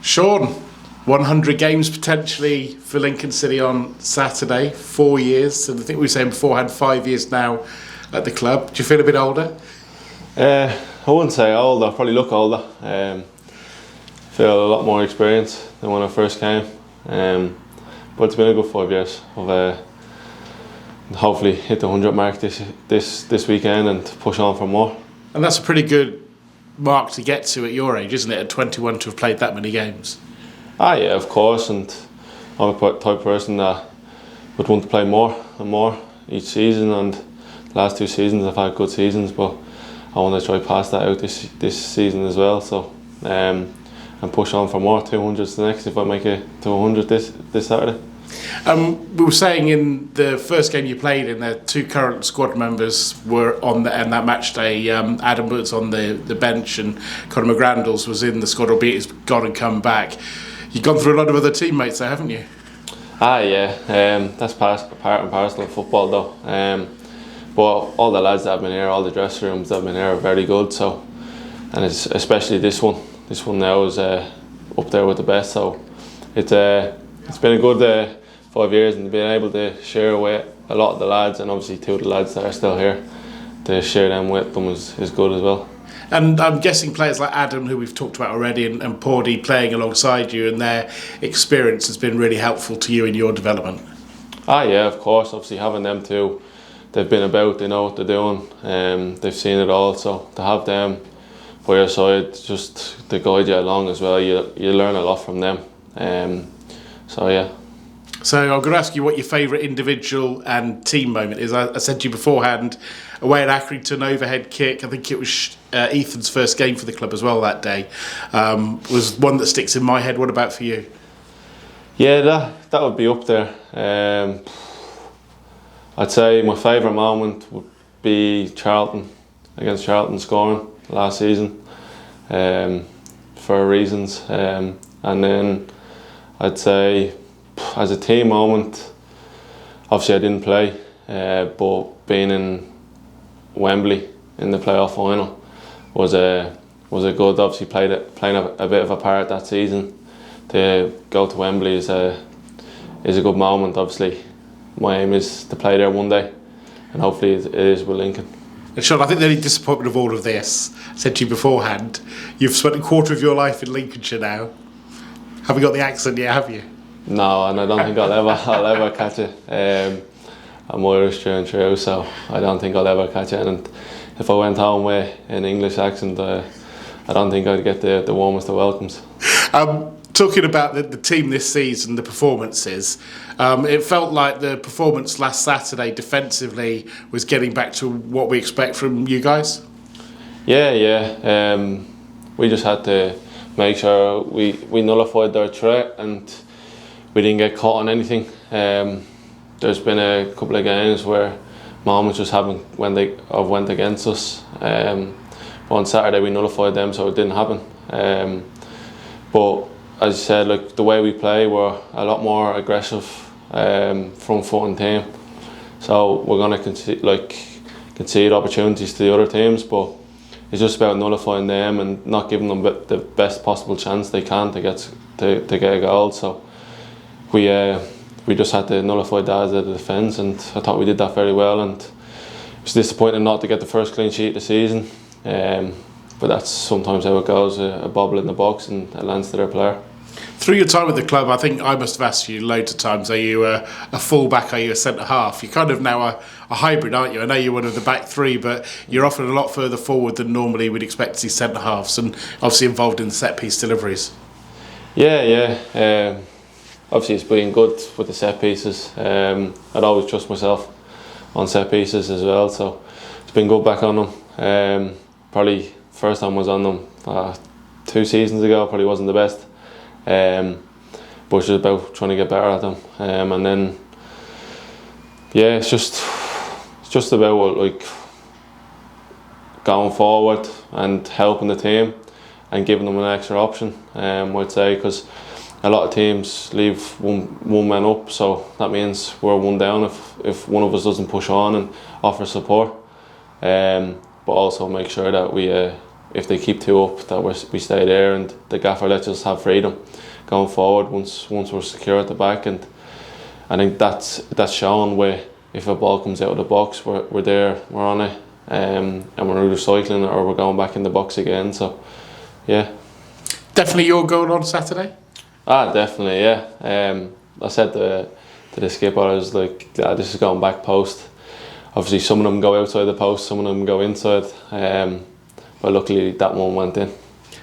Sean, 100 games potentially for Lincoln City on Saturday, 4 years. And I think we were saying beforehand, 5 years now at the club. Do you feel a bit older? I wouldn't say older, probably look older. Feel a lot more experience than when I first came. But it's been a good 5 years. I've hopefully hit the 100 mark this weekend and push on for more. And that's a pretty good mark to get to at your age, isn't it? At 21 to have played that many games. Yeah, of course. And I'm a type of person that would want to play more and more each season. And the last 2 seasons I've had good seasons, but I want to try pass that out this season as well. So and push on for more 200s the next if I make it to 100 this Saturday. We were saying in the first game you played in, the 2 current squad members were on and that match day. Adam was on the bench and Conor McGrandles was in the squad, albeit he's gone and come back. You've gone through a lot of other teammates there, haven't you? Yeah. That's part and parcel of football though. But all the lads that have been here, all the dressing rooms that have been here are very good. So, and it's especially this one. This one now is up there with the best. So it's been a good 5 years, and being able to share with a lot of the lads, and obviously 2 of the lads that are still here, to share them with them is good as well. And I'm guessing players like Adam, who we've talked about already, and Pordy playing alongside you, and their experience has been really helpful to you in your development. Yeah, of course. Obviously having them too, they've been about, they know what they're doing, they've seen it all. So to have them by your side, just to guide you along as well, you learn a lot from them. So yeah. So I'm going to ask you what your favourite individual and team moment is. I said to you beforehand, away at Accrington, overhead kick. I think it was Ethan's first game for the club as well that day. Was one that sticks in my head. What about for you? Yeah, that would be up there. I'd say my favourite moment would be against Charlton scoring last season, for reasons. And then I'd say as a team moment, obviously I didn't play, but being in Wembley in the playoff final was a good. Obviously playing a bit of a part that season. To go to Wembley is a good moment. Obviously, my aim is to play there one day, and hopefully it is with Lincoln. And Sean, I think the only disappointment of all of this, I said to you beforehand, you've spent a quarter of your life in Lincolnshire now. Haven't got the accent yet, have you? No, and I don't think I'll ever catch it. I'm Irish through and through, so I don't think I'll ever catch it. And if I went home with an English accent, I don't think I'd get the warmest of welcomes. Talking about the team this season, the performances, it felt like the performance last Saturday defensively was getting back to what we expect from you guys. Yeah. We just had to make sure we nullified their threat and we didn't get caught on anything. There's been a couple of games where moments just went against us. But on Saturday we nullified them, so it didn't happen. But as you said, like the way we play, we're a lot more aggressive, front foot and team. So we're going to concede opportunities to the other teams, but it's just about nullifying them and not giving them the best possible chance they can to get a goal. So we just had to nullify that as a defence, and I thought we did that very well. And it's disappointing not to get the first clean sheet of the season. But that's sometimes how it goes, a bobble in the box and it lands to their player. Through your time with the club, I think I must have asked you loads of times, are you a full-back, are you a centre-half? You're kind of now a hybrid, aren't you? I know you're one of the back 3, but you're often a lot further forward than normally we'd expect to see centre-halves, and obviously involved in the set-piece deliveries. Yeah. Obviously it's been good with the set-pieces. I'd always trust myself on set-pieces as well, so it's been good back on them. Probably first time I was on them 2 seasons ago, probably wasn't the best, but it's just about trying to get better at them. And then it's just about like going forward and helping the team and giving them an extra option. I'd say, because a lot of teams leave one man up, so that means we're one down if one of us doesn't push on and offer support. But also make sure that if they keep 2 up, that we stay there, and the gaffer lets us have freedom going forward once we're secure at the back. And I think that's shown where if a ball comes out of the box, we're there, we're on it, and we're recycling it, or we're going back in the box again. So yeah. Definitely your goal on Saturday? Definitely, yeah. I said to the skipper, I was like, this is going back post. Obviously some of them go outside the post, some of them go inside, but luckily that one went in.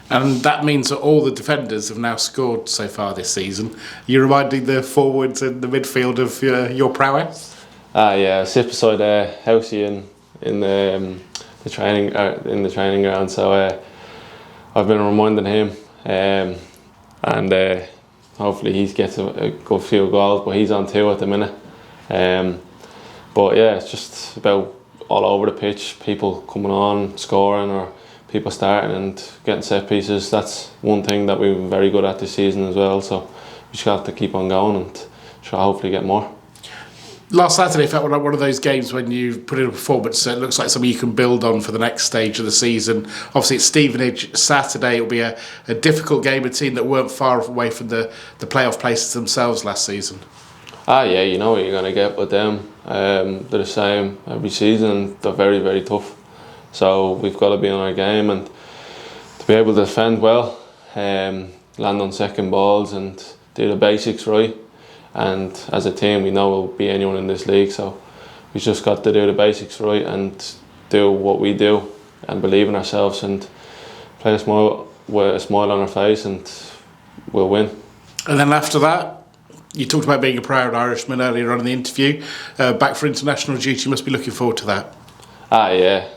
And that means that all the defenders have now scored so far this season. You're reminding the forwards and the midfield of your prowess? Yeah, I sit beside Housey in the training ground, so I've been reminding him, and hopefully he gets a good few goals, but he's on 2 at the minute. But yeah, it's just about all over the pitch, people coming on, scoring, or people starting and getting set pieces. That's one thing that we've been very good at this season as well, so we just have to keep on going and try hopefully get more. Last Saturday felt like one of those games when you put in a performance that looks like something you can build on for the next stage of the season. Obviously it's Stevenage Saturday. It'll be a difficult game, a team that weren't far away from the playoff places themselves last season. Yeah, you know what you're going to get with them. They're the same every season. They're very, very tough. So we've got to be on our game and to be able to defend well, land on second balls and do the basics right. And as a team, we know we'll beat anyone in this league, so we've just got to do the basics right and do what we do and believe in ourselves and play with a smile on our face, and we'll win. And then after that, you talked about being a proud Irishman earlier on in the interview. Back for international duty, you must be looking forward to that. Yeah.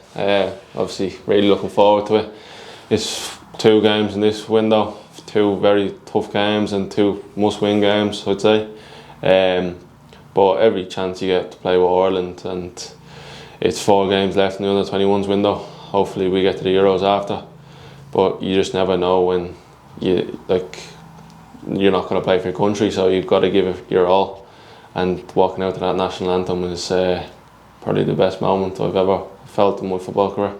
Obviously, really looking forward to it. It's 2 games in this window, 2 very tough games and 2 must-win games, I'd say. But every chance you get to play with Ireland, and it's 4 games left in the under-21s window. Hopefully we get to the Euros after, but you just never know when you're not going to play for your country, so you've got to give it your all. And walking out to that national anthem is probably the best moment I've ever felt in my football career.